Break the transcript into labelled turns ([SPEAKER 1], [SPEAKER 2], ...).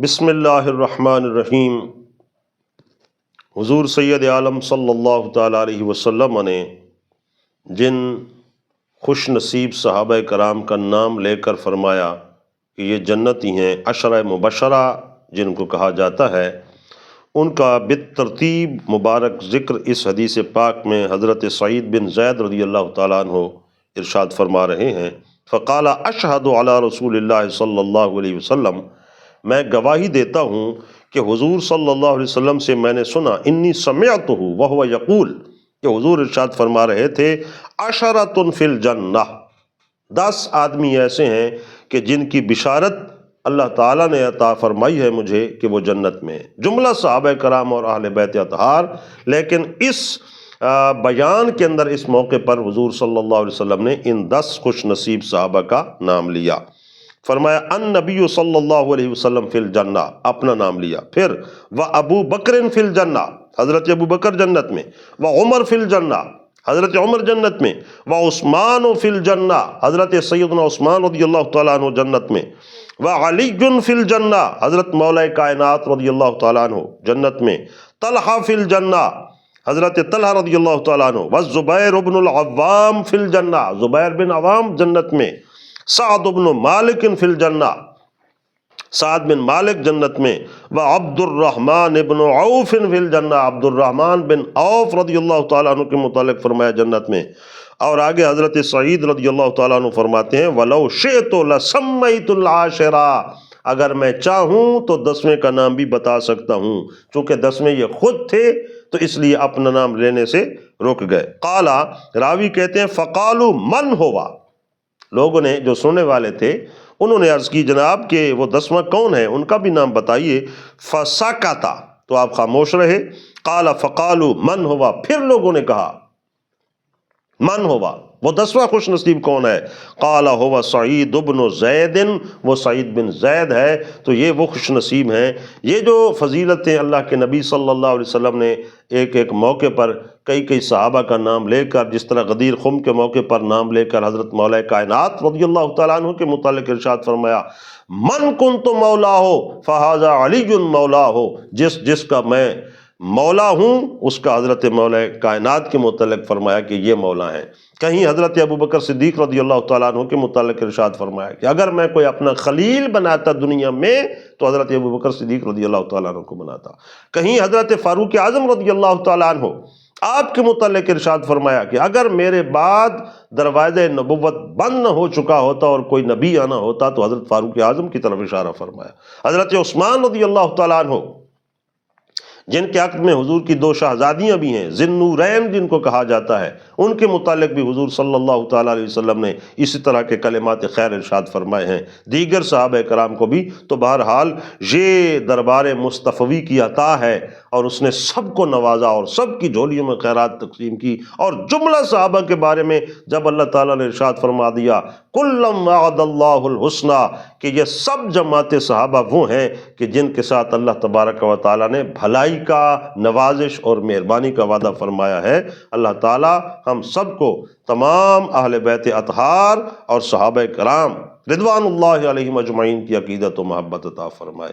[SPEAKER 1] بسم اللہ الرحمن الرحیم۔ حضور سید عالم صلی اللہ تعالیٰ علیہ وسلم نے جن خوش نصیب صحابہ کرام کا نام لے کر فرمایا کہ یہ جنتی ہیں، عشرہ مبشرہ جن کو کہا جاتا ہے، ان کا بالترتیب مبارک ذکر اس حدیث پاک میں حضرت سعید بن زید رضی اللہ تعالیٰ عنہ ارشاد فرما رہے ہیں، فقال اشہد علی رسول اللہ صلی اللہ علیہ وسلم، میں گواہی دیتا ہوں کہ حضور صلی اللہ علیہ وسلم سے میں نے سنا، انی سمعتہ وہو یقول، کہ حضور ارشاد فرما رہے تھے، عشرۃ فی الجنہ، 10 آدمی ایسے ہیں کہ جن کی بشارت اللہ تعالیٰ نے عطا فرمائی ہے مجھے کہ وہ جنت میں ہیں۔ جملہ صحابہ کرام اور اہل بیت اطہار، لیکن اس بیان کے اندر اس موقع پر حضور صلی اللہ علیہ وسلم نے ان 10 خوش نصیب صحابہ کا نام لیا۔ فرمایا النبی صلی اللہ علیہ وسلم فی الجنہ، اپنا نام لیا، پھر وابو بکر فی الجنہ، حضرت ابو بکر جنت میں، وعمر فی الجنہ، حضرت عمر جنت میں، وعثمان فی الجنہ، حضرت سیدنا عثمان رضی اللہ تعالیٰ عنہ جنت میں، وعلی فی الجنہ، حضرت مولا کائنات رضی اللہ تعالیٰ عنہ جنت میں، طلحہ فی الجنہ، حضرت طلحہ رضی اللہ تعالیٰ عنہ، والزبیر بن العوام فی الجنہ، زبیر بن عوام جنت میں، سعد بن مالک فی الجنہ، سعد بن مالک جنت میں، وعبد الرحمن بن عوف فی الجنہ، عبد الرحمن بن عوف رضی اللہ تعالیٰ عنہ کے متعلق فرمایا جنت میں۔ اور آگے حضرت سعید رضی اللہ تعالیٰ عنہ فرماتے ہیں وَلَوْ شِئْتُ لَسَمَّيْتُ الْعَاشِرَةَ، اگر میں چاہوں تو 10ویں کا نام بھی بتا سکتا ہوں، چونکہ 10ویں یہ خود تھے تو اس لیے اپنا نام لینے سے رک گئے۔ قالا، راوی کہتے ہیں فقالوا من ہوا، لوگوں نے جو سننے والے تھے انہوں نے عرض کی جناب کہ وہ 10واں کون ہے، ان کا بھی نام بتائیے۔ فسکتا، تو آپ خاموش رہے۔ قال فقالوا من ہوا، پھر لوگوں نے کہا من ہوا، وہ 10واں خوش نصیب کون ہے؟ قال ہوا سعید بن زید، وہ سعید بن زید ہے، تو یہ وہ خوش نصیب ہیں۔ یہ جو فضیلتیں اللہ کے نبی صلی اللہ علیہ وسلم نے ایک ایک موقع پر کئی صحابہ کا نام لے کر، جس طرح غدیر خم کے موقع پر نام لے کر حضرت مولا کائنات رضی اللہ تعالیٰ عنہ کے متعلق ارشاد فرمایا من کنت مولا ہو فہذا علی مولا ہو، جس کا میں مولا ہوں اس کا حضرت مولا کائنات کے متعلق فرمایا کہ یہ مولا ہیں۔ کہیں حضرت ابو بکر صدیق رضی اللہ تعالیٰ عنہ کے متعلق ارشاد فرمایا کہ اگر میں کوئی اپنا خلیل بناتا دنیا میں تو حضرت ابو بکر صدیق رضی اللہ تعالیٰ عنہ کو بناتا۔ کہیں حضرت فاروق اعظم رضی اللہ تعالیٰ عنہ آپ کے متعلق ارشاد فرمایا کہ اگر میرے بعد دروازہ نبوت بند نہ ہو چکا ہوتا اور کوئی نبی آنا ہوتا تو حضرت فاروق اعظم کی طرف اشارہ فرمایا۔ حضرت عثمان رضی اللہ تعالیٰ عنہ جن کے عقد میں حضور کی 2 شہزادیاں بھی ہیں، ذی النورین جن کو کہا جاتا ہے، ان کے متعلق بھی حضور صلی اللہ تعالیٰ علیہ وسلم نے اسی طرح کے کلمات خیر ارشاد فرمائے ہیں۔ دیگر صحابہ کرام کو بھی، تو بہرحال یہ دربار مصطفی کی عطا ہے اور اس نے سب کو نوازا اور سب کی جھولیوں میں خیرات تقسیم کی۔ اور جملہ صحابہ کے بارے میں جب اللہ تعالیٰ نے ارشاد فرما دیا کلم وعد اللہ الحسنی، کہ یہ سب جماعت صحابہ وہ ہیں کہ جن کے ساتھ اللہ تبارک و تعالیٰ نے بھلائی کا، نوازش اور مہربانی کا وعدہ فرمایا ہے۔ اللہ تعالیٰ ہم سب کو، تمام اہل بیت اطہار اور صحابہ کرام رضوان اللہ علیہم اجمعین کی عقیدت و محبت عطا فرمائے۔